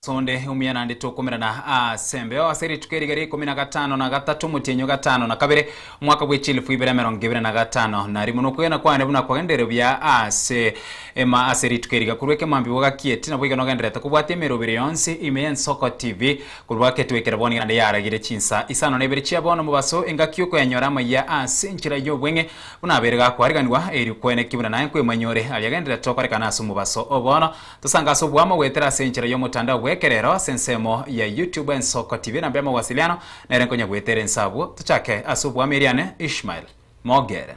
sonde umiana ndi tukumira na sembe o aseri tukerigari 15 na gatatu mutenyo gatano na kabere mwaka bw'echilifu ibere merongibere na gatano na rimuno kwena kwane buna kwagendere bya ema aseri tukeriga kurweke mambi woga kieti na bwiga no gendereta kubwate merobere yonse imeyen soko tv kurwake twekera boni ande yaragire Chinsa Isano nebere chiabono mubaso engakyuko yanyora Amayia nchira yo bwenge bunaberega kwariganwa eri kwene kibuna naye kwemanyore aliagendera tokoreka naso mubaso obono tusanga so bwama wetera senchira yo mutandao wekerero sensemo ya YouTube en soko tv na bema wasiliano na renkonya gwetere nsabwo tuchake asubwa Miriane Ishmael Mogere.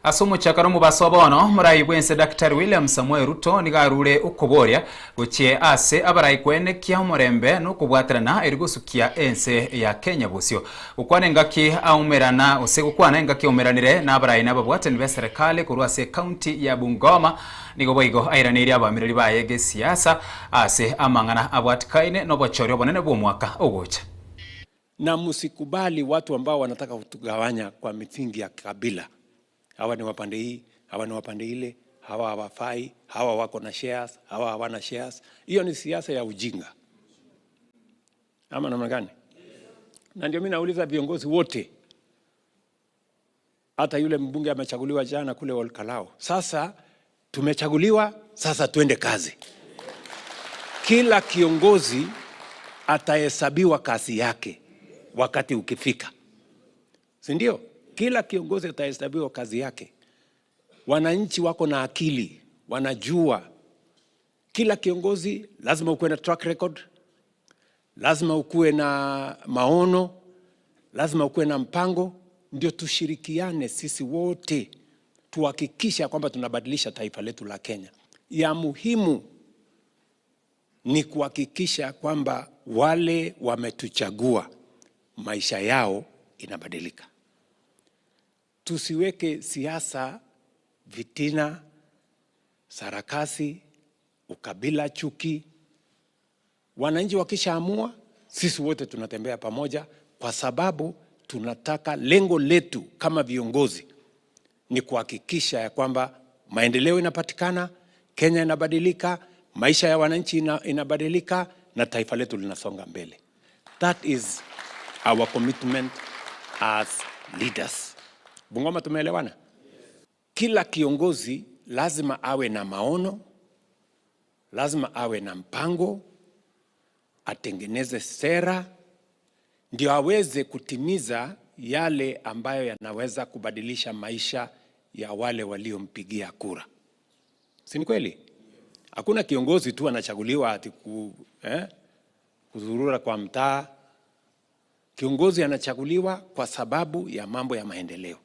Asumu chakaro mubaso bono murai bwense Dr. William Samuel Ruto nigarure ukuboria guchie ase abarai kwene kia murembe no kubwaterana erigusukia ense ya Kenya busio ukwane ngaki aumerana usegukwana ngaki umeranire na abarai nababwateni be serikali kurwase county ya Bungoma nigo boigo airaniri abamiriri bayege siasa ase amangana abwatikaine no bochorio bonene bw'omwaka ogocha. Na musikubali watu ambao wanataka kutugawanya kwa misingi ya kabila. Hawa ni wapande hii, hawa ni wapande ile, hawa hawafai, hawa wako na shares, hawa hawana shares. Hiyo ni siasa ya ujinga. Ama namna gani? Na ndio mimi nauliza viongozi wote. Hata yule mbunge amechaguliwa jana kule Olkalao. Sasa tumechaguliwa, sasa tuende kazi. Kila kiongozi atahesabiwa kazi yake wakati ukifika. Si ndio? Kila kiongozi atahesabiwa kazi yake. Wananchi wako na akili, wanajua. Kila kiongozi lazima ukuwe na track record, lazima ukuwe na maono, lazima ukuwe na mpango. Ndio tushirikiane sisi wote, tuhakikisha kwamba tunabadilisha taifa letu la Kenya. Ya muhimu ni kuhakikisha kwamba wale wametuchagua maisha yao inabadilika. Tusiweke siasa, vitina, sarakasi, ukabila, chuki. Wananchi wakishaamua, sisi wote tunatembea pamoja kwa sababu tunataka lengo letu kama viongozi ni kuhakikisha ya kwamba maendeleo inapatikana, Kenya inabadilika, maisha ya wananchi inabadilika na taifa letu linasonga mbele. That is our commitment as leaders. Bungoma tumeelewana? Kila kiongozi lazima awe na maono, lazima awe na mpango, atengeneze sera, ndio aweze kutimiza yale ambayo yanaweza kubadilisha maisha ya wale waliompigia kura. Si ni kweli? Hakuna kiongozi tu anachaguliwa ati kuzurura kwa mtaa. Kiongozi anachaguliwa kwa sababu ya mambo ya maendeleo.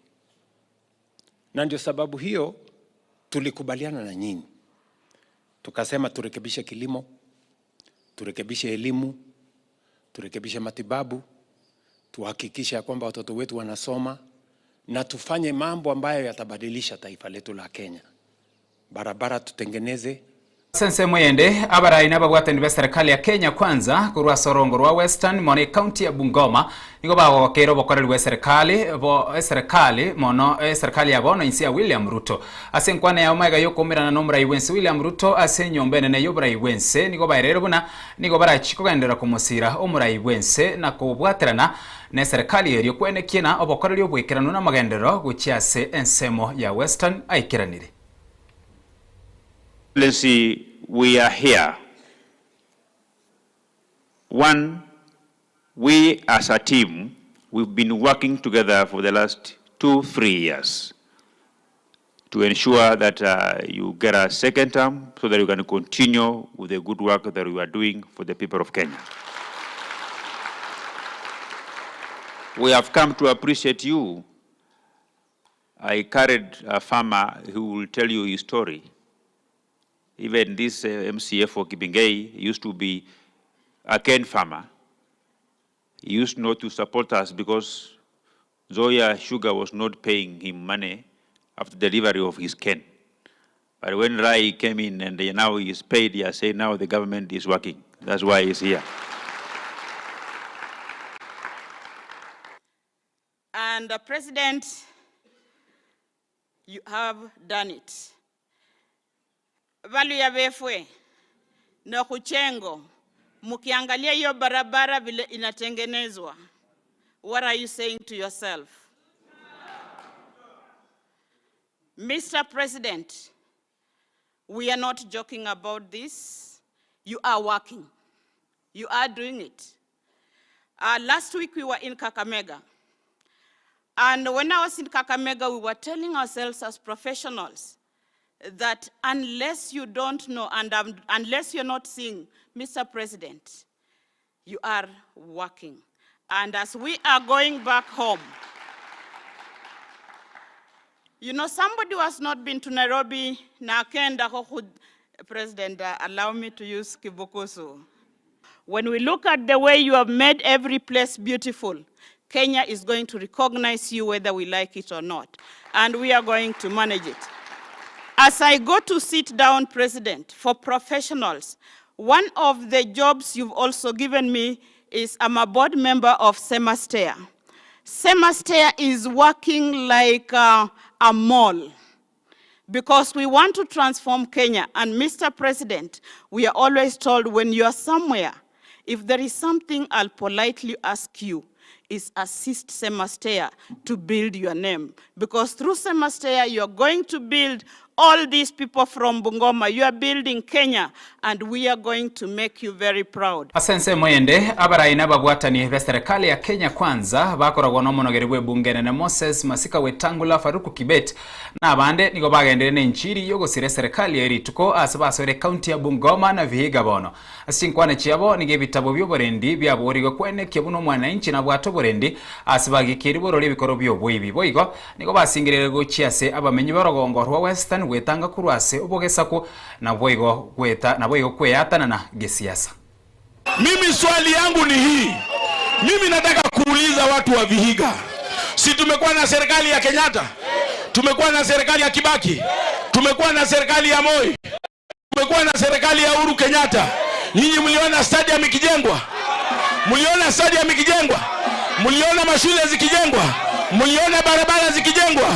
Na ndio sababu hiyo tulikubaliana na nyinyi. Tukasema turekebishe kilimo, turekebishe elimu, turekebishe matibabu, tuhakikishe kwamba watoto wetu wanasoma na tufanye mambo ambayo yatabadilisha taifa letu la Kenya. Barabara tutengeneze. Sense mwende abarai nabagwateni be serikali ya Kenya kwanza kurwa sorongo rwa Western mone county ya Bungoma nigo bawo kero bokoreri we serikali mono serikali ya bono insia William Ruto asenkwane ya omega yokomerana no murai wense William Ruto asenyombene ne yoburai wense nigo bairero buna nigo barachiko gendera kumusira omurai wense na kubwaterana ne serikali eri kwene kina obokoreri obwekerano na magendero guchiase ensemo ya Western aikiranire. We are here. One, we as a team, we've been working together for the last 2-3 years to ensure that you get a second term so that you can continue with the good work that we are doing for the people of Kenya. We have come to appreciate you. I carried a farmer who will tell you his story. Even this MCF for Kibingei used to be a cane farmer. He used not to support us because Zoya Sugar was not paying him money after delivery of his cane. But when Rai came in and now he is paid, he has said now the government is working. That's why he's here. And President, you have done it. Valu ya vefwe na kuchengo mukiangalia hiyo barabara vile inatengenezwa. What are you saying to yourself? Mr. President, we are not joking about this. You are working. You are doing it. Last week we were in Kakamega. And when I was in Kakamega, we were telling ourselves as professionals that unless you don't know and unless you're not seeing, Mr. President, you are working. And as we are going back home, you know, somebody who has not been to Nairobi, na kenda President, allow me to use Kibukusu. When we look at the way you have made every place beautiful, Kenya is going to recognize you whether we like it or not. And we are going to manage it. As I go to sit down, President, for professionals, one of the jobs you've also given me is I'm a board member of Semastea. Semastea is working like a mall because we want to transform Kenya. And Mr. President, we are always told when you are somewhere, if there is something I'll politely ask you, is assist Semastea to build your name. Because through Semastea, you're going to build all these people from Bungoma. You are building Kenya, and we are going to make you very proud. Asense Moyende, abaraina babwatani ve serikali ya Kenya Kwanza, bakoragwa n'omunogeribwe bungene na Moses Masika Wetangula Faruku Kibet, na abande nigo bagendere n'enchiri yogosire serikali erituko asabasore county ya Bungoma na Vihiga bono. Asinkwane chiabo nige bitabo by'oborendi byaborigo kwene kebuno mwananchi na bwato borendi asibagikiri borori bikoro by'obwibi boigo nigo basingirire gochiase abamenyi borogongo rwa Western wetanga kurwase ubogesako na boigo kweyatana na gesiasa. Mimi swali yangu ni hii. Mimi nataka kuuliza watu wa Vihiga. Si tumekuwa na serikali ya Kenyatta? Tumekuwa na serikali ya Kibaki? Tumekuwa na serikali ya Moi? Tumekuwa na serikali ya Uhuru Kenyatta? Nyinyi mliona stadium ikijengwa? Mliona stadium ikijengwa? Mliona mashule zikijengwa? Mliona barabara zikijengwa?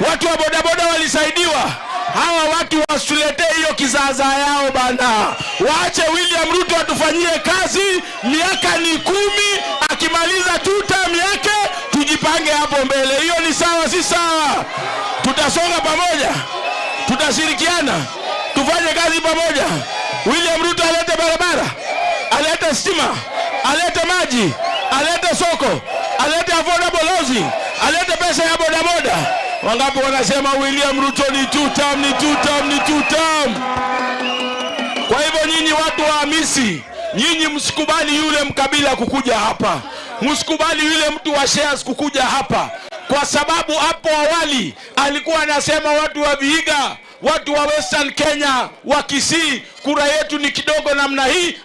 Watu wa bodaboda walisaidiwa? Hawa watu wasuletee hiyo kizaza yao bana. Waache William Ruto atufanyie kazi, miaka ni 10, akimaliza 2 term yake tujipange hapo mbele. Hiyo ni sawa si sawa? Tutasonga pamoja. Tutashirikiana. Tufanye kazi pamoja. William Ruto alete barabara, alete stima, alete maji, alete soko, alete affordable housing, alete pesa ya bodaboda. Wangapi wanasema William Ruto ni 2 term, ni 2 term, ni 2 term? Kwa hivyo nyinyi watu wa Hamisi, nyinyi msikubali yule mkabila kukuja hapa. Msikubali yule mtu wa shares kukuja hapa. Kwa sababu hapo awali alikuwa anasema watu wa Vihiga, watu wa Western Kenya, wa Kisii, kura yetu ni kidogo namna hii,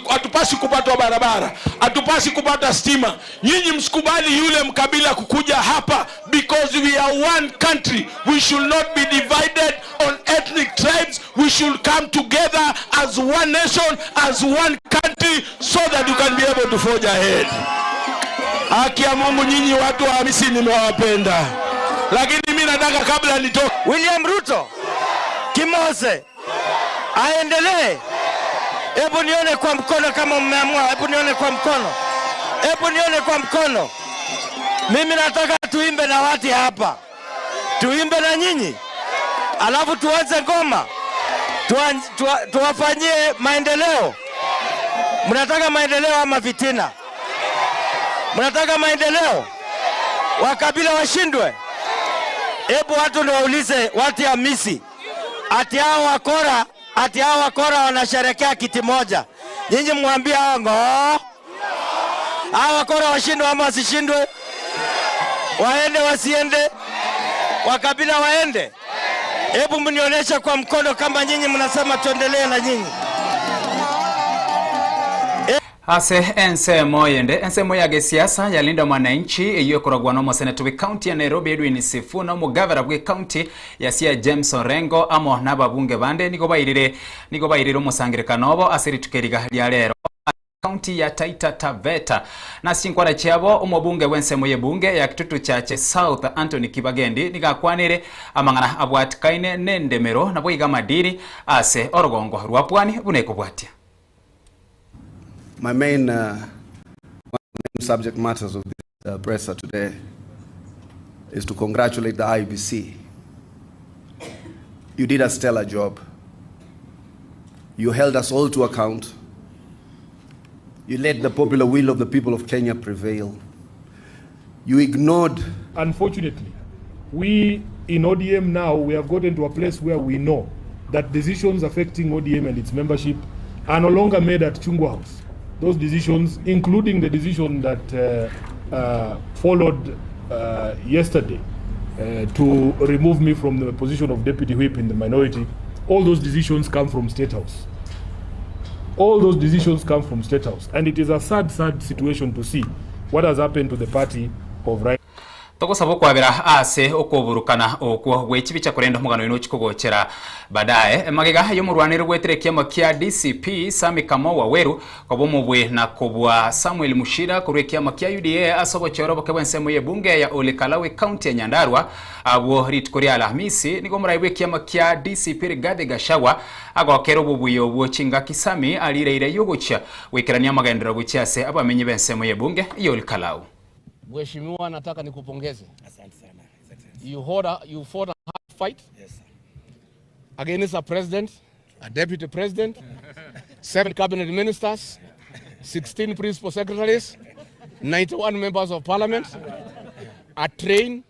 hatupasi kupata barabara, hatupasi kupata stima. Nyinyi msikubali yule mkabila kukuja hapa, because we are one country. We should not be divided on ethnic tribes. We should come together as one nation, as one country, so that you can be able to forge ahead. Haki ya Mungu, nyinyi watu wa Hamisi nimewapenda. Lakini mimi nataka kabla nitoke, William Ruto Kimose aendelee. Hebu nione kwa mkono kama mmeamua. Hebu nione kwa mkono. Hebu nione kwa mkono. Mimi nataka tuimbe na watu hapa. Tuimbe na nyinyi. Alafu tuanze ngoma. Tuwafanyie maendeleo. Mnataka maendeleo ama fitina? Mnataka maendeleo? Wakabila washindwe? Hebu watu niwaulize watu ya Hamisi. Ati hao wakora wanasherekea kiti moja. Nyinyi mwambie hao wakora washindwe ama wasishindwe? Waende wasiende? Wakabila waende? Hebu mnionyeshe kwa mkono kama nyinyi mnasema tuendelee na nyinyi. Ase ense moya gesiasa yalinda mwananchi iyo korogwa no senate we county ya Nairobi Edwin Sifuna mugavera bwe county ya Sia James Orengo amo nababunge bande nigo bayirire omusangirikano bo asiritukeriga lya lero county county ya Taita Taveta na sinkwara chiabo umobunge wensemo ye bunge ya kitutu chache South Anthony Kibagendi nigakwanire amangana abwatikaine nendemero na boiga madiri ase orogongo rwapwani buneko bwatia. My main subject matters of this presser today is to congratulate the IBC. You did a stellar job. You held us all to account. You let the popular will of the people of Kenya prevail. You ignored. Unfortunately, we in ODM now, we have gotten to a place where we know that decisions affecting ODM and its membership are no longer made at Chungwa House. Those decisions, including the decision that followed yesterday to remove me from the position of deputy whip in the minority, all those decisions come from State House. All those decisions come from State House. And it is a sad situation to see what has happened to the party of right. Toko sabo kwabera ase okoburukana okwo gwechibicha kurenda mugano ino chikogochera badaye magega yo murwanire gweterekia makia DCP Sami Kamau Weru kobomubwe na kobwa Samuel Mushira kurekia makia UDA asobo choro bakabensemo ye bunge ya Olekalawe County ya Nyandarua abo rit korea Alhamisi nigomuraiwe kia makia DCP Rigathi Gachagua agokero bubuyo bwo chinga kisami alireire yogocha wekerania magendero guchiase abamenye bensemo ye bunge ya Olekalawe. Mheshimiwa, nataka nikupongeze. Asante sana. You fought a hard fight. Yes, sir. Against a president, a deputy president, 7 cabinet ministers, 16 principal secretaries, 91 members of parliament, a train,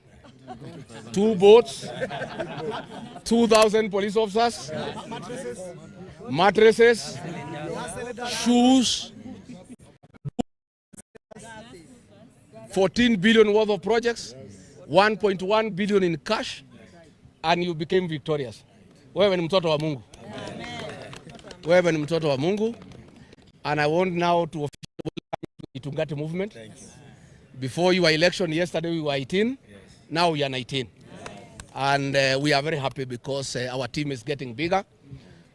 2 boats, 2,000 police officers, mattresses, shoes, 14 billion worth of projects, 1.1 billion in cash, and you became victorious. Wewe ni mtoto wa Mungu. Wewe ni mtoto wa Mungu. And I want now to officially welcome the Itungati movement. Before your election yesterday we were 18, yes. Now we are 19. And we are very happy because our team is getting bigger.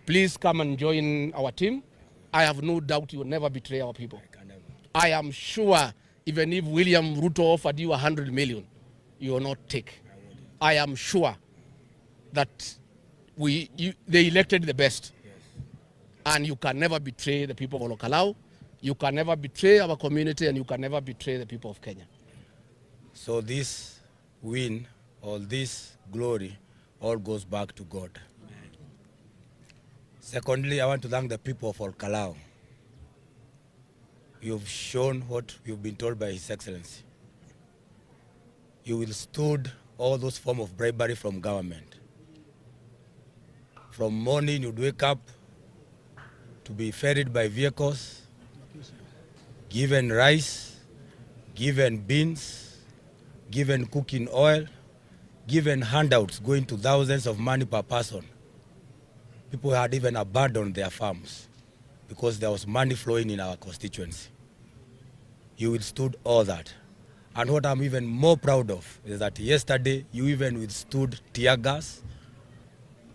Please come and join our team. I have no doubt you will never betray our people. I am sure even if William Ruto offered you 100 million, you will not take. I am sure that they elected the best. Yes. And you can never betray the people of Olekalau. You can never betray our community, and you can never betray the people of Kenya. So this win, all this glory, all goes back to God. Amen. Secondly, I want to thank the people of Olekalau. You've shown what you've been told by His Excellency. You withstood all those forms of bribery from government. From morning you'd wake up to be ferried by vehicles, given rice, given beans, given cooking oil, given handouts going to thousands of money per person. People had even abandoned their farms because there was money flowing in our constituency. You withstood all that. And what I'm even more proud of is that yesterday you even withstood tear gas,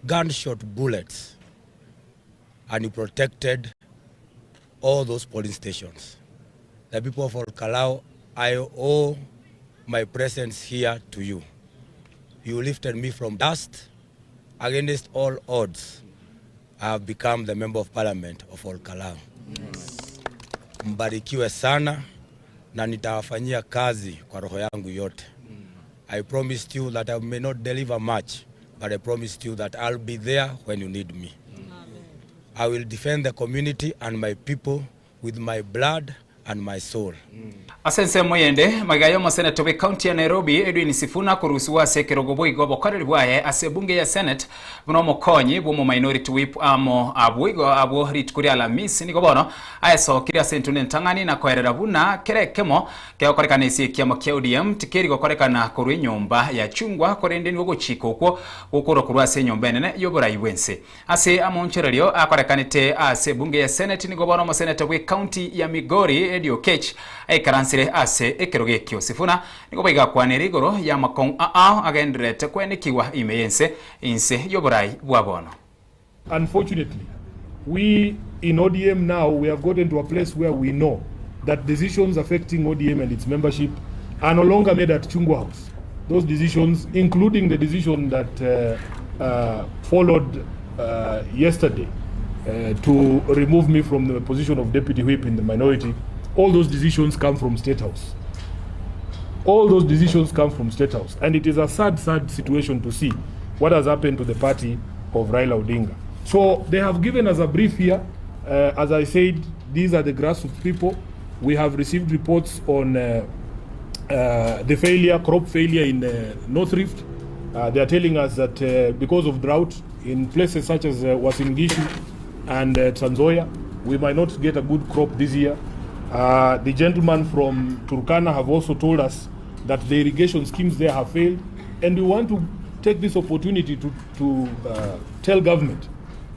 gunshot bullets, and you protected all those polling stations. The people of Olekalau, I owe my presence here to you. You lifted me from dust. Against all odds, I have become the member of parliament of Olekalau. Mbarikiwe sana na nitawafanyia kazi kwa roho yangu yote. I promised you that I may not deliver much, but I promised you that I'll be there when you need me. I will defend the community and my people with my blood and my soul. Asense moyende magayo masenate we county ya Nairobi Edwin Sifuna kuruhusiwa sekerogobo igobo karibwaye ase bunge ya Senate buno mokonyi bumo minority whip amo abwigo abo ritkuria Alhamisi nigobono ayeso kiria sentune ntangani na koerera buna kerekemo ke okorekana isi kiamo kia ODM tikeri gokorekana korwe nyomba ya chungwa korende ni ogochiko uko ukoro kurwa se nyomba nene yobora iwense ase amonchererio akorekanite ase bunge ya Senate nigobono masenate we county ya Migori Edio Kech ekaransire ase ekerogekyo Sifuna nikobiga kwanira igoro ya makong agendrete kwenikiwa imeyense inse yoborai bwabono. Unfortunately, we in ODM now, we have gotten to a place where we know that decisions affecting ODM and its membership are no longer made at Chungwa House. Those decisions, including the decision that followed yesterday to remove me from the position of deputy whip in the minority, all those decisions come from State House. All those decisions come from State House. And it is a sad, sad situation to see what has happened to the party of Raila Odinga. So they have given us a brief here. As I said, these are the grassroots people. We have received reports on the failure, crop failure in North Rift. They are telling us that because of drought in places such as Uasin Gishu and Trans Nzoia, we might not get a good crop this year. The gentlemen from Turkana have also told us that the irrigation schemes there have failed, and we want to take this opportunity to tell government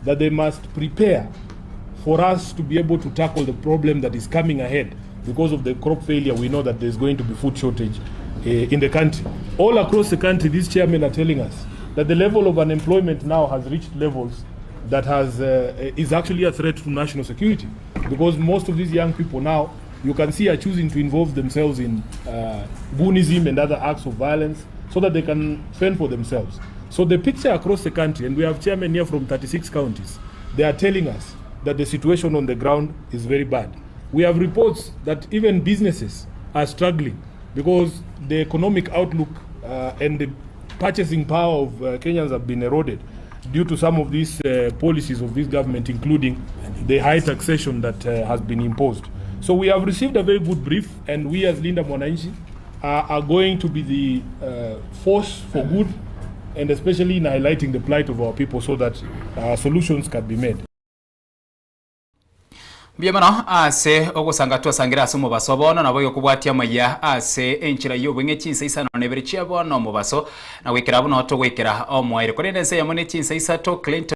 that they must prepare for us to be able to tackle the problem that is coming ahead. Because of the crop failure, we know that there's going to be food shortage in the country. All across the country, these chairmen are telling us that the level of unemployment now has reached levels that is actually a threat to national security. Because most of these young people now, you can see, are choosing to involve themselves in Goonism and other acts of violence so that they can fend for themselves. So the picture across the country, and we have chairmen here from 36 counties, they are telling us that the situation on the ground is very bad. We have reports that even businesses are struggling because the economic outlook and the purchasing power of Kenyans have been eroded due to some of these policies of this government, including the high taxation that has been imposed. So we have received a very good brief, and we as Linda Mwananchi are going to be the force for good, and especially in highlighting the plight of our people so that solutions can be made. Biamano ase ogusanga twasangira ase omubaso bono nabo yokubwatia Amayia ase enchira yobwenge Chinsa Isano nebere chia bono omubaso na gwikira bono togwikira omwaire kore nse yamone Chinsa Isato Clinton